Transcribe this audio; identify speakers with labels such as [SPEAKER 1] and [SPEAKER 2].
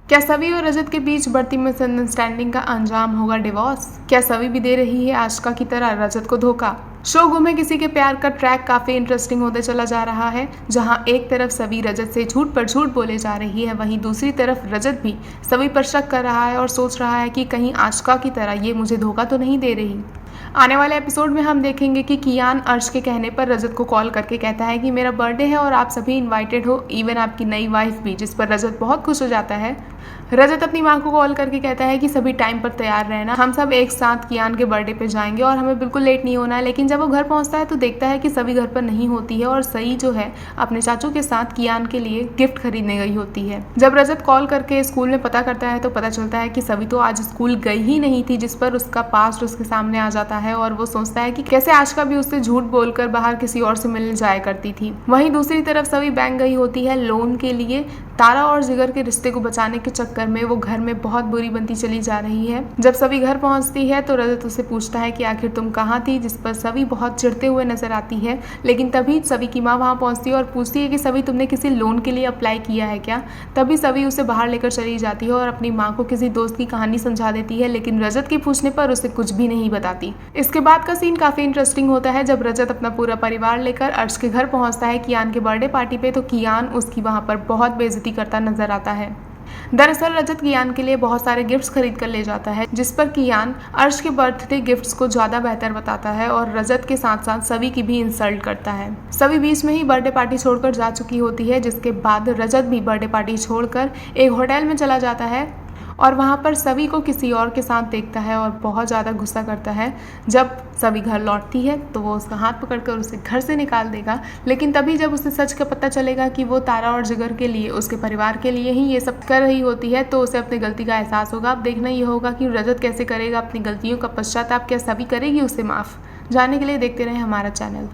[SPEAKER 1] क्या सवी और रजत के बीच बढ़ती मिसअंडरस्टैंडिंग का अंजाम होगा डिवोर्स? क्या सवी भी दे रही है आशिका की तरह रजत को धोखा? शो गुम है किसी के प्यार का ट्रैक काफी इंटरेस्टिंग होते चला जा रहा है, जहां एक तरफ सवी रजत से झूठ पर झूठ बोले जा रही है, वहीं दूसरी तरफ रजत भी सवी पर शक कर रहा है और सोच रहा है कि कहीं आशिका की तरह ये मुझे धोखा तो नहीं दे रही। आने वाले एपिसोड में हम देखेंगे कि कियान अर्श के कहने पर रजत को कॉल करके कहता है कि मेरा बर्थडे है और आप सभी इनवाइटेड हो, इवन आपकी नई वाइफ भी, जिस पर रजत बहुत खुश हो जाता है। रजत अपनी माँ को कॉल करके कहता है कि सभी टाइम पर तैयार रहना, हम सब एक साथ कियान के बर्थडे पे जाएंगे और हमें बिल्कुल लेट नहीं होना है। लेकिन जब वो घर पहुंचता है तो देखता है कि सभी घर पर नहीं होती है और सई जो है अपने चाचू के साथ कियान के लिए गिफ्ट खरीदने गई होती है। जब रजत कॉल करके स्कूल में पता करता है तो पता चलता है कि सभी तो आज स्कूल गई ही नहीं थी, जिस पर उसका पास्ट उसके सामने आ जाता है और वो सोचता है कि कैसे आशिका भी उससे झूठ बोलकर बाहर किसी और से मिलने जाया करती थी। वहीं दूसरी तरफ सभी बैंक गई होती है लोन के लिए। तारा और जिगर के रिश्ते को बचाने के चक्कर में वो घर में बहुत बुरी बनती चली जा रही है। जब सभी घर पहुंचती है तो रजत उससे पूछता है कि आखिर तुम कहाँ थी, जिस पर सभी बहुत चिढ़ते हुए नजर आती है। लेकिन तभी सभी की माँ वहाँ पहुंचती है और पूछती है कि सभी तुमने किसी लोन के लिए अप्लाई किया है क्या? तभी सभी उसे बाहर लेकर चली जाती है और अपनी माँ को किसी दोस्त की कहानी समझा देती है, लेकिन रजत के पूछने पर उसे कुछ भी नहीं बताती। इसके बाद का सीन काफी इंटरेस्टिंग होता है जब रजत अपना पूरा परिवार लेकर अर्श के घर पहुंचता है कियान के बर्थडे पार्टी पे, तो कियान उसकी वहां पर बहुत बेइज्जती करता नजर आता है। दरअसल रजत कियान के लिए बहुत सारे गिफ्ट्स खरीद कर ले जाता है, जिस पर कियान अर्श के बर्थडे गिफ्ट्स को ज्यादा बेहतर बताता है और रजत के साथ साथ सभी की भी इंसल्ट करता है। सभी बीच में ही बर्थडे पार्टी छोड़कर जा चुकी होती है, जिसके बाद रजत भी बर्थडे पार्टी छोड़कर एक होटल में चला जाता है और वहाँ पर सभी को किसी और के साथ देखता है और बहुत ज़्यादा गुस्सा करता है। जब सभी घर लौटती है तो वो उसका हाथ पकड़कर उसे घर से निकाल देगा, लेकिन तभी जब उसे सच का पता चलेगा कि वो तारा और जिगर के लिए, उसके परिवार के लिए ही ये सब कर रही होती है, तो उसे अपनी गलती का एहसास होगा। अब देखना ये होगा कि रजत कैसे करेगा अपनी गलतियों का पश्चाताप, क्या सभी करेगी उसे माफ़? जानने के लिए देखते रहें हमारा चैनल।